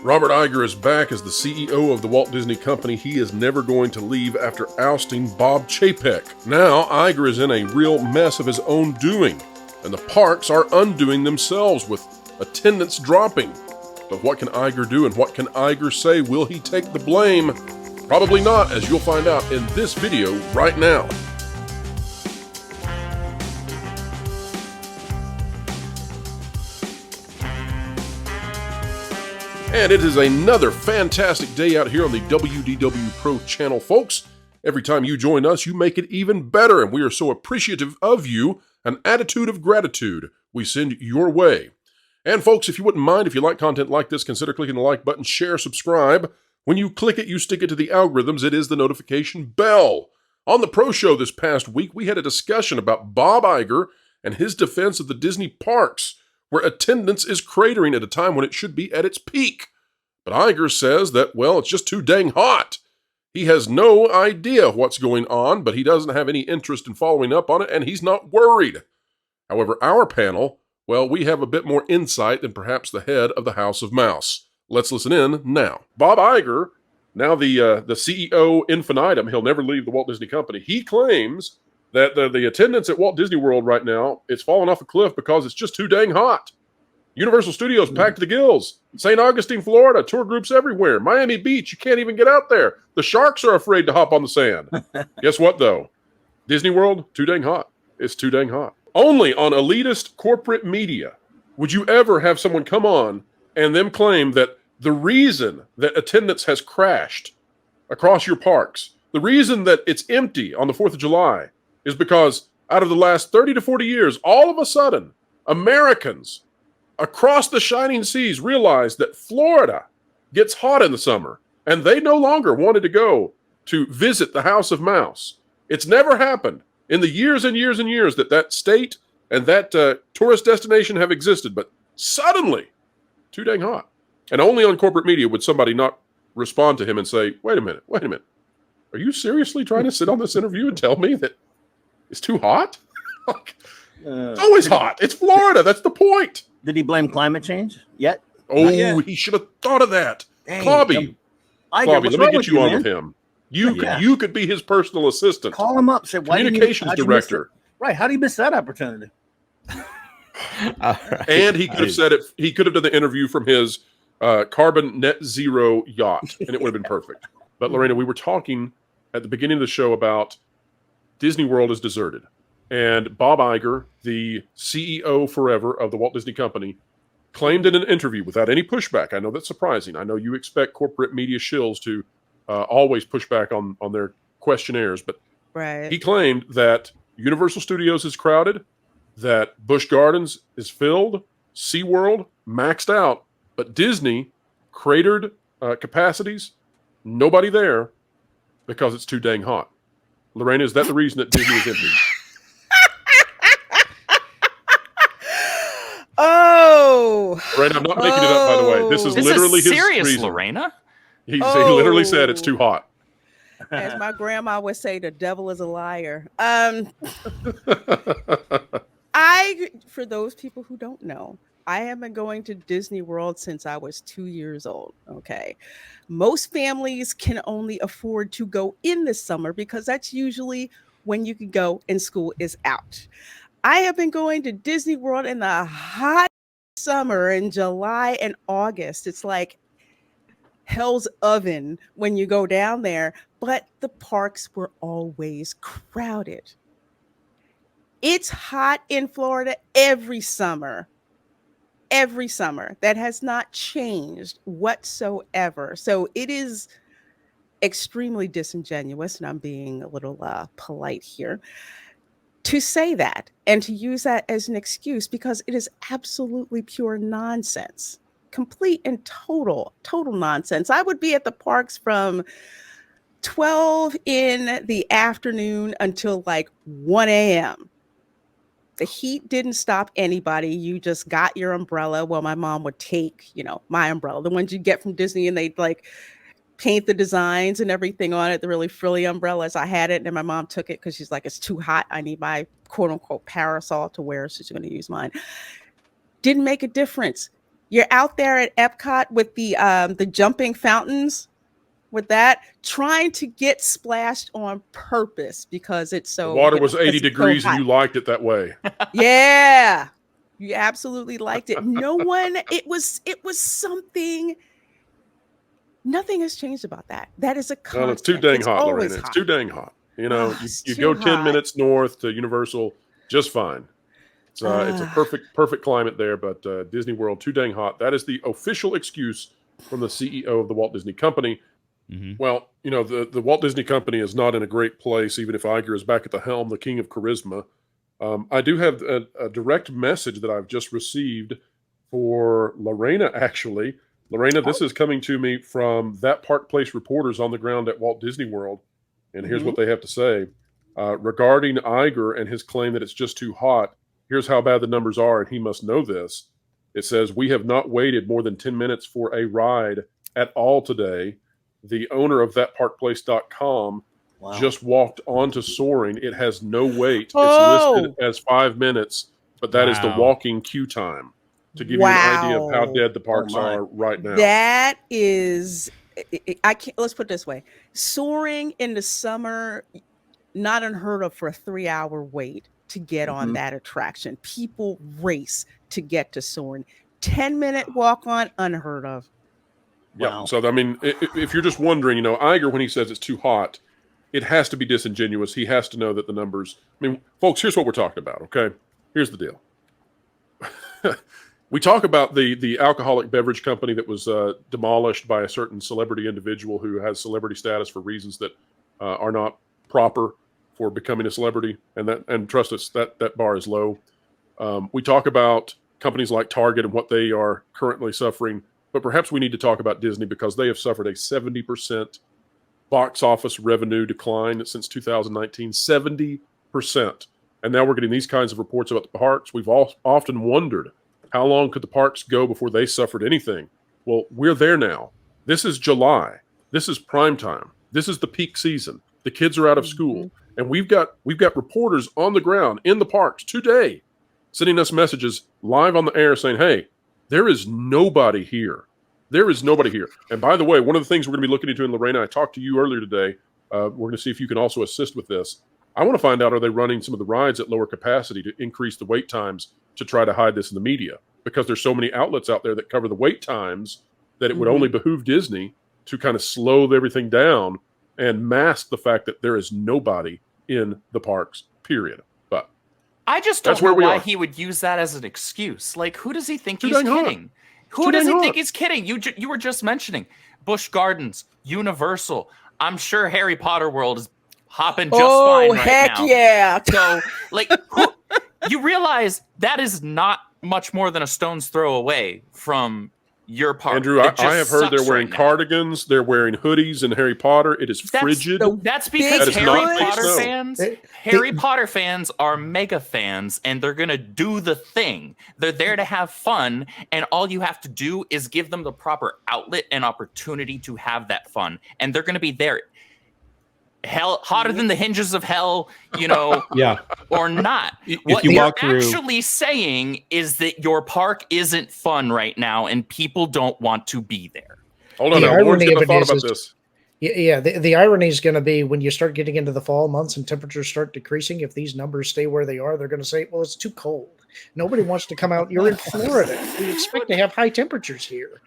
Robert Iger is back as the CEO of the Walt Disney Company. He is never going to leave after ousting Bob Chapek. Now, Iger is in a real mess of his own doing, and the parks are undoing themselves with attendance dropping. But what can Iger do, and what can Iger say? Will he take the blame? Probably not, as you'll find out in this video right now. And it is another fantastic day out here on the WDW Pro channel, folks. Every time you join us, you make it even better, and we are so appreciative of you. An attitude of gratitude we send your way. And folks, if you wouldn't mind, if you like content like this, consider clicking the like button, share, subscribe. When you click it, you stick it to the algorithms. It is the notification bell. On the Pro Show this past week, we had a discussion about Bob Iger and his defense of the Disney parks, where attendance is cratering at a time when it should be at its peak. But Iger says that, well, it's just too dang hot. He has no idea what's going on, but he doesn't have any interest in following up on it, and he's not worried. However, our panel, well, we have a bit more insight than perhaps the head of the House of Mouse. Let's listen in now. Bob Iger, now the CEO infinitum, he'll never leave the Walt Disney Company. He claims that the attendance at Walt Disney World right now, it's falling off a cliff because it's just too dang hot. Universal Studios packed to the gills. St. Augustine, Florida, tour groups everywhere. Miami Beach, you can't even get out there. The sharks are afraid to hop on the sand. Guess what, though? Disney World, too dang hot. It's too dang hot. Only on elitist corporate media would you ever have someone come on and them claim that the reason that attendance has crashed across your parks, the reason that it's empty on the 4th of July, is because out of the last 30 to 40 years, all of a sudden, Americans across the shining seas realized that Florida gets hot in the summer, and they no longer wanted to go to visit the House of Mouse. It's never happened in the years and years and years that state and that tourist destination have existed, but suddenly, too dang hot. And only on corporate media would somebody not respond to him and say, wait a minute. Are you seriously trying to sit on this interview and tell me that it's too hot? It's always hot. It's Florida. That's the point. Did he blame climate change yet? Oh, he should have thought of that. Clobby, let me get you on with him. You could be his personal assistant. Call him up. Say, communications director. Right. How do you miss that opportunity? Right. And he could have said it. He could have done the interview from his carbon net zero yacht, and it would have been perfect. But Lorena, we were talking at the beginning of the show about Disney World is deserted. And Bob Iger, the CEO forever of the Walt Disney Company, claimed in an interview without any pushback. I know that's surprising. I know you expect corporate media shills to always push back on their questionnaires. But right. He claimed that Universal Studios is crowded, that Busch Gardens is filled, SeaWorld maxed out, but Disney cratered capacities, nobody there because it's too dang hot. Lorena, is that the reason that Disney is empty? Oh, Lorena, I'm not making it up, by the way. This is literally his reason. Lorena. He literally said it's too hot. As my grandma would say, the devil is a liar. For those people who don't know, I have been going to Disney World since I was 2 years old. Okay. Most families can only afford to go in the summer because that's usually when you can go and school is out. I have been going to Disney World in the hot summer in July and August. It's like hell's oven when you go down there, but the parks were always crowded. It's hot in Florida every summer. Every summer. That has not changed whatsoever. So it is extremely disingenuous, and I'm being a little polite here, to say that and to use that as an excuse, because it is absolutely pure nonsense, complete and total nonsense. I would be at the parks from 12 in the afternoon until like 1 a.m. The heat didn't stop anybody. You just got your umbrella. Well, my mom would take, my umbrella, the ones you get from Disney, and they'd like paint the designs and everything on it, the really frilly umbrellas. I had it, and then my mom took it because she's like, it's too hot. I need my quote unquote parasol to wear. So she's going to use mine. Didn't make a difference. You're out there at Epcot with the jumping fountains, with that, trying to get splashed on purpose because it's The so water you know, was 80 'cause it's so degrees and hot. you liked it that way. Yeah, you absolutely liked it. No one. It was something. Nothing has changed about that. That is a Well, it's too constant. dang It's hot, always Lorena. It's hot. too dang hot. You know, It's you too go 10 hot. minutes north to Universal, just fine. It's a perfect climate there, but Disney World, too dang hot. That is the official excuse from the CEO of the Walt Disney Company. Well, you know, the Walt Disney Company is not in a great place, even if Iger is back at the helm, the king of charisma. I do have a direct message that I've just received for Lorena, actually. Lorena, this is coming to me from That Park Place reporters on the ground at Walt Disney World. And here's what they have to say. Regarding Iger and his claim that it's just too hot, here's how bad the numbers are, and he must know this. It says, we have not waited more than 10 minutes for a ride at all today. The owner of thatparkplace.com just walked onto Soaring. It has no wait. It's listed as 5 minutes, but that is the walking queue time to give you an idea of how dead the parks are right now. That is, I can't, let's put it this way. Soaring in the summer, not unheard of for a 3-hour wait to get on that attraction. People race to get to Soaring. 10-minute walk on, unheard of. Yeah. So, I mean, if you're just wondering, you know, Iger, when he says it's too hot, it has to be disingenuous. He has to know that the numbers, I mean, folks, here's what we're talking about. Okay. Here's the deal. We talk about the alcoholic beverage company that was demolished by a certain celebrity individual who has celebrity status for reasons that are not proper for becoming a celebrity, and trust us, that bar is low. We talk about companies like Target and what they are currently suffering, but perhaps we need to talk about Disney because they have suffered a 70% box office revenue decline since 2019, 70%. And now we're getting these kinds of reports about the parks. We've often wondered, how long could the parks go before they suffered anything? Well, we're there now. This is July. This is prime time. This is the peak season. The kids are out of school. And we've got reporters on the ground in the parks today sending us messages live on the air saying, hey, there is nobody here. There is nobody here. And by the way, one of the things we're going to be looking into, and Lorena, I talked to you earlier today. We're going to see if you can also assist with this. I want to find out, are they running some of the rides at lower capacity to increase the wait times to try to hide this in the media? Because there's so many outlets out there that cover the wait times that it would only behoove Disney to kind of slow everything down and mask the fact that there is nobody in the parks, period. But I just don't know why he would use that as an excuse. Like, who does he think he's kidding? Who does he think he's kidding? You were just mentioning Busch Gardens, Universal. I'm sure Harry Potter World is hopping just fine right now. Oh, heck yeah. So, like, you realize that is not much more than a stone's throw away from your park. Andrew, I have heard they're wearing cardigans, they're wearing hoodies in Harry Potter. It is frigid. That's because Harry Potter fans are mega fans, and they're going to do the thing. They're there to have fun, and all you have to do is give them the proper outlet and opportunity to have that fun. And they're going to be there. Hell, hotter than the hinges of hell, you know, or not. What you're actually saying is that your park isn't fun right now and people don't want to be there. Hold on, Lauren's going to thought about this. The irony is going to be when you start getting into the fall months and temperatures start decreasing, if these numbers stay where they are, they're going to say, well, it's too cold. Nobody wants to come out. You're in Florida. We expect to have high temperatures here.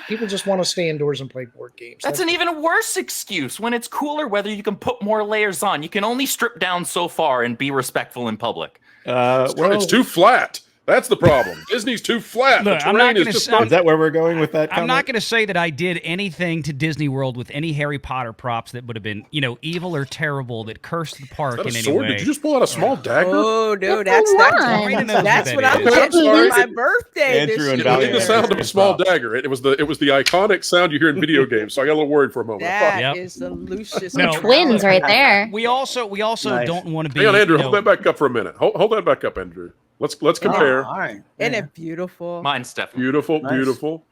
People just want to stay indoors and play board games. That's an even worse excuse. When it's cooler weather, you can put more layers on. You can only strip down so far and be respectful in public. It's too flat. That's the problem. Disney's too flat. Look, is that where we're going with that? I'm not going to say that I did anything to Disney World with any Harry Potter props that would have been, evil or terrible that cursed the park in any way. Did you just pull out a small dagger? Oh, no, that's what I'm getting for my birthday. Andrew and It was the sound of a small dagger. It was the iconic sound you hear in video games. So I got a little worried for a moment. That is the Lucius. Twins right there. We also don't want to be. Hang on, Andrew. Hold that back up for a minute. Hold that back up, Andrew. Let's compare. All right. Isn't it beautiful? Mine's Stephanie. Beautiful.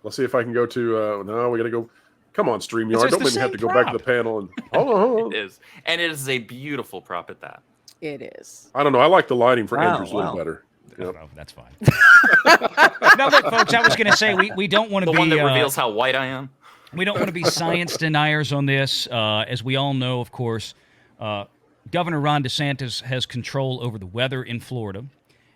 Let's see if I can go to. No, we got to go. Come on, StreamYard. Don't make me have to go back to the panel and. Hold on. It is, and it is a beautiful prop at that. It is. I don't know. I like the lighting for Andrew's a little better. Oh, that's fine. No, look, folks, I was going to say we don't want to be the one that reveals how white I am. We don't want to be science deniers on this. As we all know, of course, Governor Ron DeSantis has control over the weather in Florida.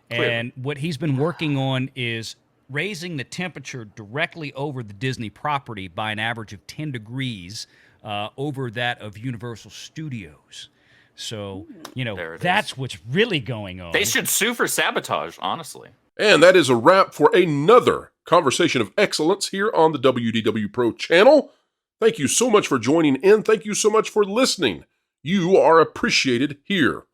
And what he's been working on is raising the temperature directly over the Disney property by an average of 10 degrees over that of Universal Studios. So, that's what's really going on. They should sue for sabotage, honestly. And that is a wrap for another conversation of excellence here on the WDW Pro channel. Thank you so much for joining in. Thank you so much for listening. You are appreciated here.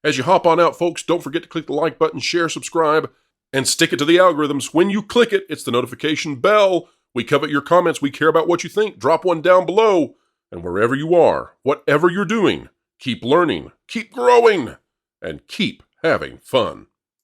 As you hop on out, folks, don't forget to click the like button, share, subscribe, and stick it to the algorithms. When you click it, it's the notification bell. We covet your comments. We care about what you think. Drop one down below. And wherever you are, whatever you're doing, keep learning, keep growing, and keep having fun.